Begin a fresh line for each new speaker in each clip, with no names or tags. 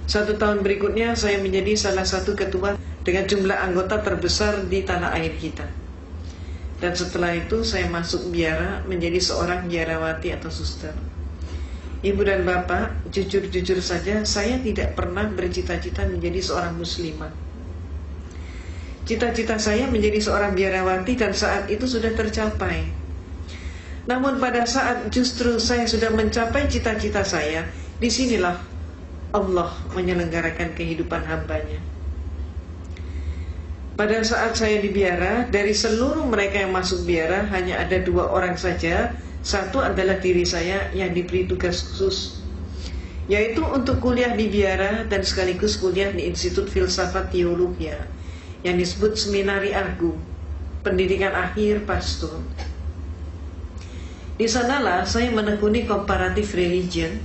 1 tahun berikutnya saya menjadi salah satu ketua dengan jumlah anggota terbesar di tanah air kita. Dan setelah itu saya masuk biara menjadi seorang biarawati atau suster. Ibu dan bapak, jujur-jujur saja saya tidak pernah bercita-cita menjadi seorang muslimah. Cita-cita saya menjadi seorang biarawati dan saat itu sudah tercapai. Namun pada saat justru saya sudah mencapai cita-cita saya, disinilah Allah menyelenggarakan kehidupan hambanya. Pada saat saya di biara, dari seluruh mereka yang masuk biara hanya ada 2 orang saja. Satu adalah diri saya yang diberi tugas khusus, yaitu untuk kuliah di biara dan sekaligus kuliah di Institut Filsafat Teologia yang disebut Seminari Agung, pendidikan akhir pastor. Di sanalah saya menekuni comparative religion,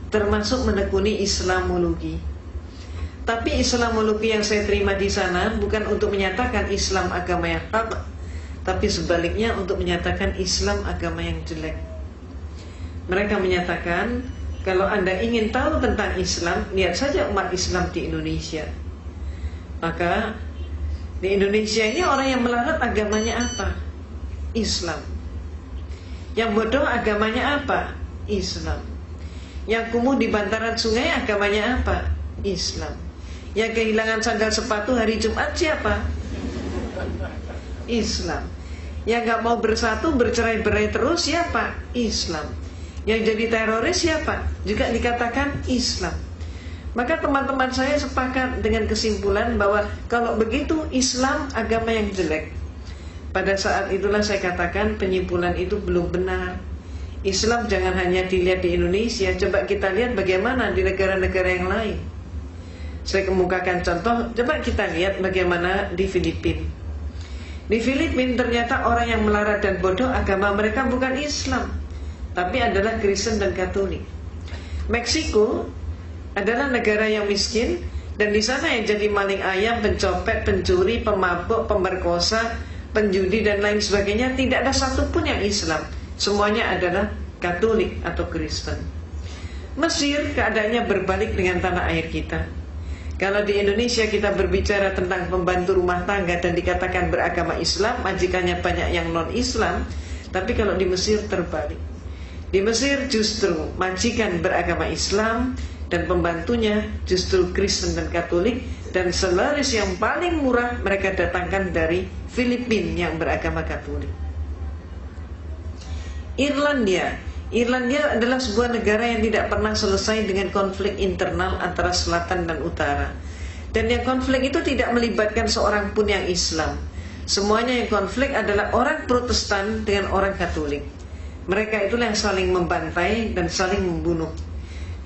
termasuk menekuni Islamologi. Tapi Islamologi yang saya terima di sana bukan untuk menyatakan Islam agama yang hak, tapi sebaliknya untuk menyatakan Islam agama yang jelek. Mereka menyatakan, kalau Anda ingin tahu tentang Islam, lihat saja umat Islam di Indonesia. Maka di Indonesia ini orang yang melarat agamanya apa? Islam. Yang bodoh agamanya apa? Islam. Yang kumuh di bantaran sungai agamanya apa? Islam. Yang kehilangan sandal sepatu hari Jumat siapa? Islam. Yang gak mau bersatu, bercerai-berai terus siapa? Islam. Yang jadi teroris siapa? Juga dikatakan Islam. Maka teman-teman saya sepakat dengan kesimpulan bahwa kalau begitu Islam agama yang jelek. Pada saat itulah saya katakan penyimpulan itu belum benar. Islam jangan hanya dilihat di Indonesia, coba kita lihat bagaimana di negara-negara yang lain. Saya kemukakan contoh, coba kita lihat bagaimana di Filipina. Di Filipina ternyata orang yang melarat dan bodoh agama mereka bukan Islam, tapi adalah Kristen dan Katolik. Meksiko adalah negara yang miskin, dan di sana yang jadi maling ayam, pencopet, pencuri, pemabuk, pemerkosa, penjudi dan lain sebagainya tidak ada satupun yang Islam. Semuanya adalah Katolik atau Kristen. Mesir keadaannya berbalik dengan tanah air kita. Kalau di Indonesia kita berbicara tentang pembantu rumah tangga dan dikatakan beragama Islam, majikannya banyak yang non-Islam. Tapi kalau di Mesir terbalik. Di Mesir justru majikan beragama Islam dan pembantunya justru Kristen dan Katolik. Dan selaris yang paling murah mereka datangkan dari Filipina yang beragama Katolik. Irlandia adalah sebuah negara yang tidak pernah selesai dengan konflik internal antara selatan dan utara. Dan yang konflik itu tidak melibatkan seorang pun yang Islam. Semuanya yang konflik adalah orang Protestan dengan orang Katolik. Mereka itulah yang saling membantai dan saling membunuh.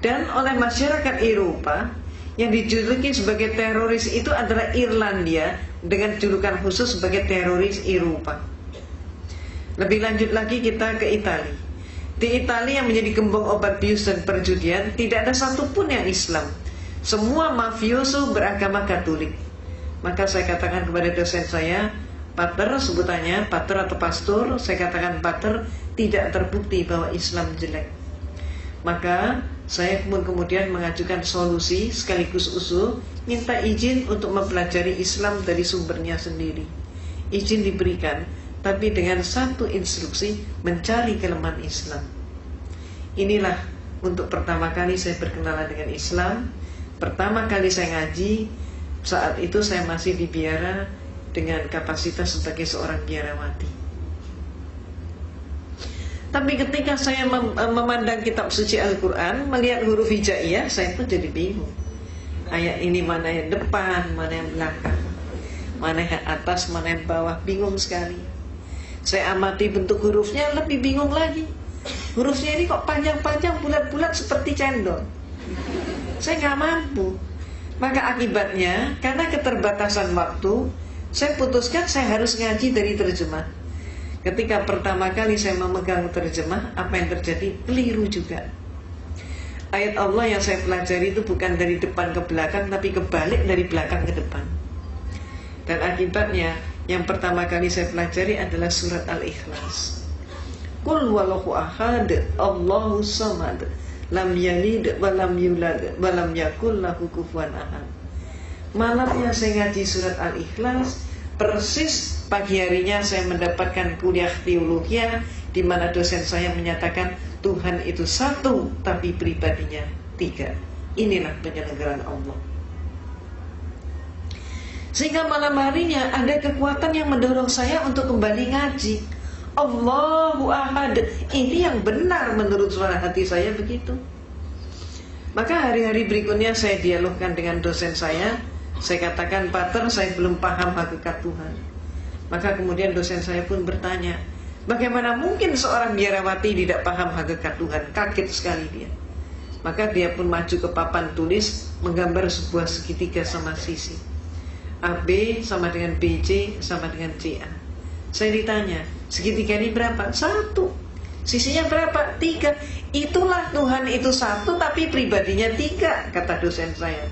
Dan oleh masyarakat Eropa, yang dijuluki sebagai teroris itu adalah Irlandia dengan julukan khusus sebagai teroris Eropa. Lebih lanjut lagi kita ke Italia. Di Italia yang menjadi gembong obat bius dan perjudian, tidak ada satupun yang Islam. Semua mafioso beragama Katolik. Maka saya katakan kepada dosen saya, pater, sebutannya pater atau pastor, saya katakan pater, tidak terbukti bahwa Islam jelek. Maka saya kemudian mengajukan solusi sekaligus usul, minta izin untuk mempelajari Islam dari sumbernya sendiri. Izin diberikan, tapi dengan satu instruksi, mencari kelemahan Islam. Inilah untuk pertama kali saya berkenalan dengan Islam. Pertama kali saya ngaji, saat itu saya masih di biara dengan kapasitas sebagai seorang biarawati. Tapi ketika saya memandang kitab suci Al-Quran, melihat huruf hijaiyah, saya pun jadi bingung. Ayat ini mana yang depan, mana yang belakang, mana yang atas, mana yang bawah, bingung sekali. Saya amati bentuk hurufnya, lebih bingung lagi. Hurufnya ini kok panjang-panjang, bulat-bulat seperti cendol. Saya nggak mampu. Maka akibatnya, karena keterbatasan waktu, saya putuskan saya harus ngaji dari terjemah. Ketika pertama kali saya memegang terjemah, apa yang terjadi? Keliru juga. Ayat Allah yang saya pelajari itu bukan dari depan ke belakang, tapi kebalik dari belakang ke depan. Dan akibatnya, yang pertama kali saya pelajari adalah surat Al-Ikhlas. Qul huwallahu ahad, Allahu samad, lam yalid wa lam yulad wa lam yakul lahu kufuwan ahad. Malamnya saya ngaji surat Al-Ikhlas, persis pagi harinya saya mendapatkan kuliah teologi di mana dosen saya menyatakan Tuhan itu satu tapi pribadinya tiga. Inilah penyelenggaraan Allah. Sehingga malam harinya ada kekuatan yang mendorong saya untuk kembali ngaji. Allahu Ahad. Ini yang benar menurut suara hati saya begitu. Maka hari-hari berikutnya saya dialogkan dengan dosen saya. Saya katakan, Pater, saya belum paham hakikat Tuhan. Maka kemudian dosen saya pun bertanya, bagaimana mungkin seorang biarawati tidak paham hakikat Tuhan? Kaget sekali dia. Maka dia pun maju ke papan tulis, menggambar sebuah segitiga sama sisi. AB sama dengan BC sama dengan CA. Saya ditanya, segitiga ini berapa? 1. Sisinya berapa? 3. Itulah Tuhan itu satu tapi pribadinya 3, kata dosen saya.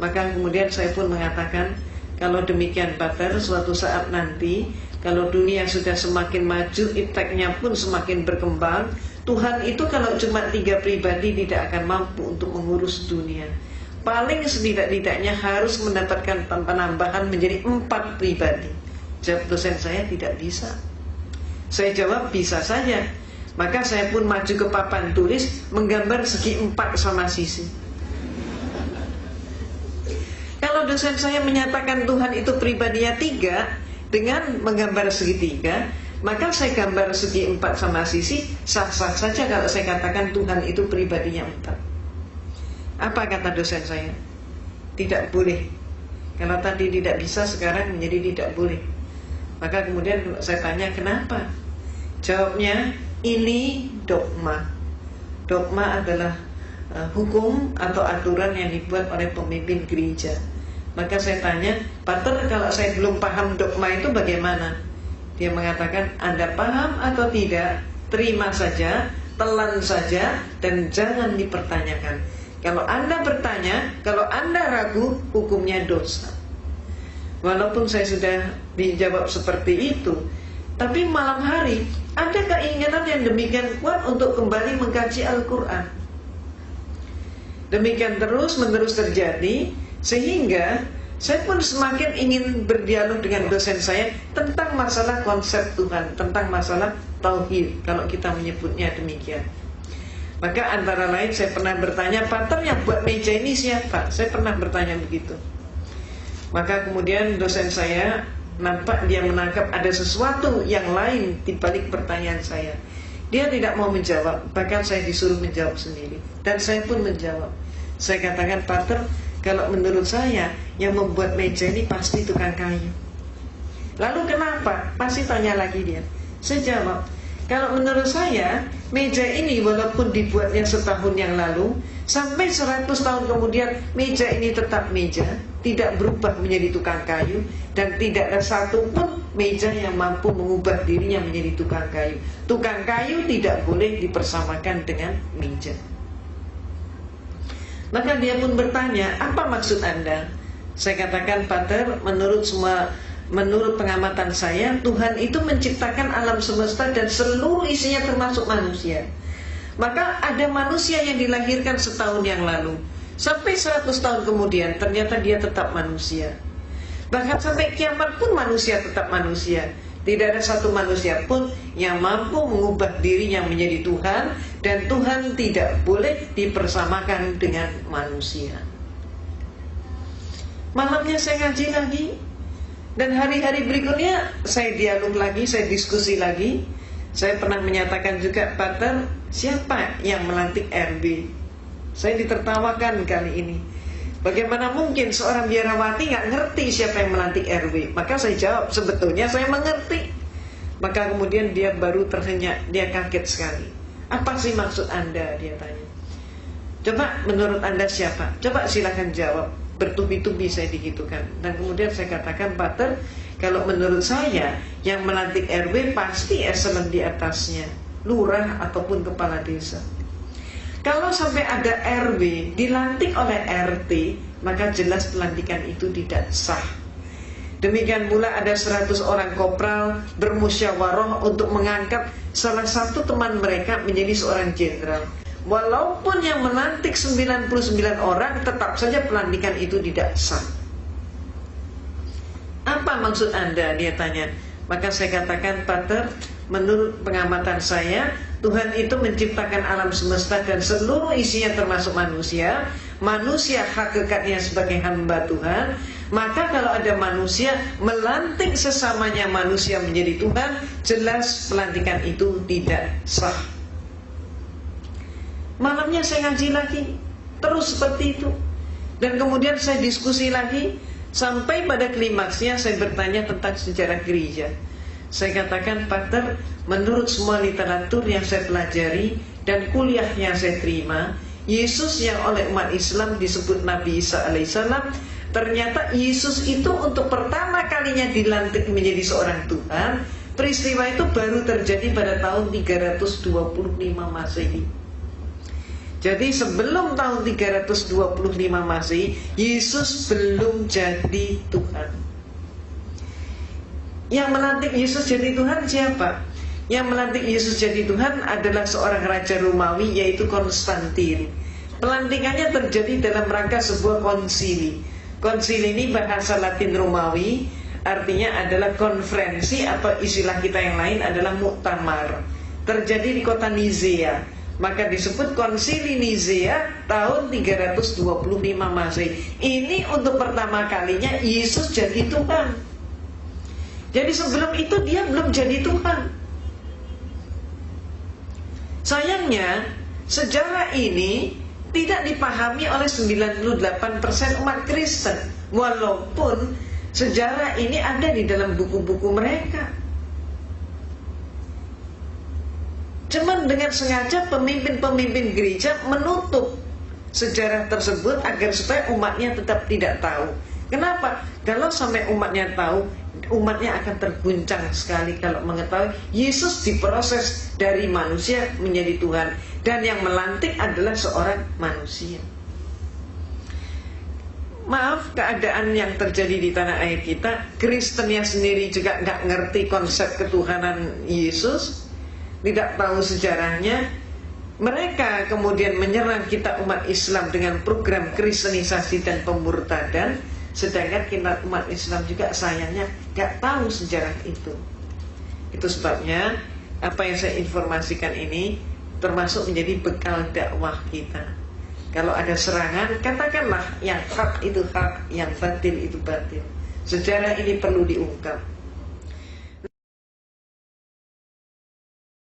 Maka kemudian saya pun mengatakan, kalau demikian Pater, suatu saat nanti kalau dunia sudah semakin maju, ipteknya pun semakin berkembang, Tuhan itu kalau cuma 3 pribadi tidak akan mampu untuk mengurus dunia. Paling setidak-tidaknya harus mendapatkan penambahan menjadi 4 pribadi. Jawab dosen saya, tidak bisa. Saya jawab, bisa saja. Maka saya pun maju ke papan tulis, menggambar segi 4 sama sisi. Kalau dosen saya menyatakan Tuhan itu pribadinya 3 dengan menggambar segitiga, maka saya gambar segi 4 sama sisi, sah-sah saja kalau saya katakan Tuhan itu pribadinya 4. Apa kata dosen saya? Tidak boleh. Kalau tadi tidak bisa, sekarang menjadi tidak boleh. Maka kemudian saya tanya kenapa? Jawabnya, ini dogma. Dogma adalah hukum atau aturan yang dibuat oleh pemimpin gereja. Maka saya tanya, Pater, kalau saya belum paham dogma itu bagaimana? Dia mengatakan, Anda paham atau tidak, terima saja, telan saja, dan jangan dipertanyakan. Kalau Anda bertanya, kalau Anda ragu, hukumnya dosa. Walaupun saya sudah dijawab seperti itu, tapi malam hari ada keinginan yang demikian kuat untuk kembali mengkaji Al-Quran. Demikian terus-menerus terjadi, sehingga saya pun semakin ingin berdialog dengan dosen saya tentang masalah konsep Tuhan, tentang masalah tauhid, kalau kita menyebutnya demikian. Maka antara lain saya pernah bertanya, Pater, yang buat meja ini siapa? Saya pernah bertanya begitu. Maka kemudian dosen saya nampak dia menangkap ada sesuatu yang lain di balik pertanyaan saya. Dia tidak mau menjawab, bahkan saya disuruh menjawab sendiri. Dan saya pun menjawab. Saya katakan, Pater, kalau menurut saya yang membuat meja ini pasti tukang kayu. Lalu kenapa? Pasti tanya lagi dia. Saya jawab, kalau menurut saya meja ini walaupun dibuatnya setahun yang lalu, sampai 100 tahun kemudian meja ini tetap meja, tidak berubah menjadi tukang kayu, dan tidak ada satu pun meja yang mampu mengubah dirinya menjadi tukang kayu. Tukang kayu tidak boleh dipersamakan dengan meja. Maka dia pun bertanya, apa maksud Anda? Saya katakan, Pater, menurut pengamatan saya, Tuhan itu menciptakan alam semesta dan seluruh isinya termasuk manusia. Maka ada manusia yang dilahirkan setahun yang lalu, sampai 100 tahun kemudian ternyata dia tetap manusia. Bahkan sampai kiamat pun manusia tetap manusia. Tidak ada satu manusia pun yang mampu mengubah dirinya menjadi Tuhan, dan Tuhan tidak boleh dipersamakan dengan manusia. Malamnya saya ngaji lagi, dan hari-hari berikutnya saya dialog lagi, saya diskusi lagi. Saya pernah menyatakan juga, Pater, siapa yang melantik RB? Saya ditertawakan kali ini. Bagaimana mungkin seorang biarawati nggak ngerti siapa yang melantik RW? Maka saya jawab, sebetulnya saya mengerti. Maka kemudian dia baru tersenyum, dia kaget sekali. Apa sih maksud Anda? Dia tanya. Coba menurut Anda siapa? Coba silakan jawab. Bertubi-tubi saya digitukan. Dan kemudian saya katakan, Pater, kalau menurut saya yang melantik RW pasti eselon di atasnya, lurah ataupun kepala desa. Kalau sampai ada RW dilantik oleh RT, maka jelas pelantikan itu tidak sah. Demikian pula ada 100 orang kopral bermusyawarah untuk mengangkat salah satu teman mereka menjadi seorang jenderal. Walaupun yang melantik 99 orang, tetap saja pelantikan itu tidak sah. Apa maksud Anda? Dia tanya. Maka saya katakan, Pater, menurut pengamatan saya, Tuhan itu menciptakan alam semesta dan seluruh isinya termasuk manusia. Manusia hakikatnya sebagai hamba Tuhan. Maka kalau ada manusia melantik sesamanya manusia menjadi Tuhan, jelas pelantikan itu tidak sah. Malamnya saya ngaji lagi, terus seperti itu. Dan kemudian saya diskusi lagi, sampai pada klimaksnya saya bertanya tentang sejarah gereja. Saya katakan, Pater, menurut semua literatur yang saya pelajari dan kuliah yang saya terima, Yesus yang oleh umat Islam disebut Nabi Isa alaihissalam, ternyata Yesus itu untuk pertama kalinya dilantik menjadi seorang Tuhan. Peristiwa itu baru terjadi pada tahun 325 Masehi. Jadi sebelum tahun 325 Masehi, Yesus belum jadi Tuhan. Yang melantik Yesus jadi Tuhan siapa? Yang melantik Yesus jadi Tuhan adalah seorang raja Romawi, yaitu Konstantin. Pelantikannya terjadi dalam rangka sebuah konsili. Konsili ini bahasa Latin Romawi, artinya adalah konferensi, atau istilah kita yang lain adalah muktamar. Terjadi di kota Nizea. Maka disebut Konsili Nizea tahun 325 Masehi. Ini untuk pertama kalinya Yesus jadi Tuhan. Jadi sebelum itu dia belum jadi Tuhan. Sayangnya sejarah ini tidak dipahami oleh 98% umat Kristen. Walaupun sejarah ini ada di dalam buku-buku mereka. Cuman dengan sengaja pemimpin-pemimpin gereja menutup sejarah tersebut agar supaya umatnya tetap tidak tahu. Kenapa? Kalau sampai umatnya tahu, umatnya akan terguncang sekali kalau mengetahui Yesus diproses dari manusia menjadi Tuhan, dan yang melantik adalah seorang manusia. Maaf, keadaan yang terjadi di tanah air kita, Kristennya sendiri juga nggak ngerti konsep ketuhanan Yesus, tidak tahu sejarahnya. Mereka kemudian menyerang kita umat Islam dengan program kristenisasi dan pemurtadan, sedangkan kita umat Islam juga sayangnya gak tahu sejarah itu. Itu sebabnya apa yang saya informasikan ini termasuk menjadi bekal dakwah kita. Kalau ada serangan, katakanlah yang hak itu hak, yang batil itu batil. Sejarah ini perlu diungkap.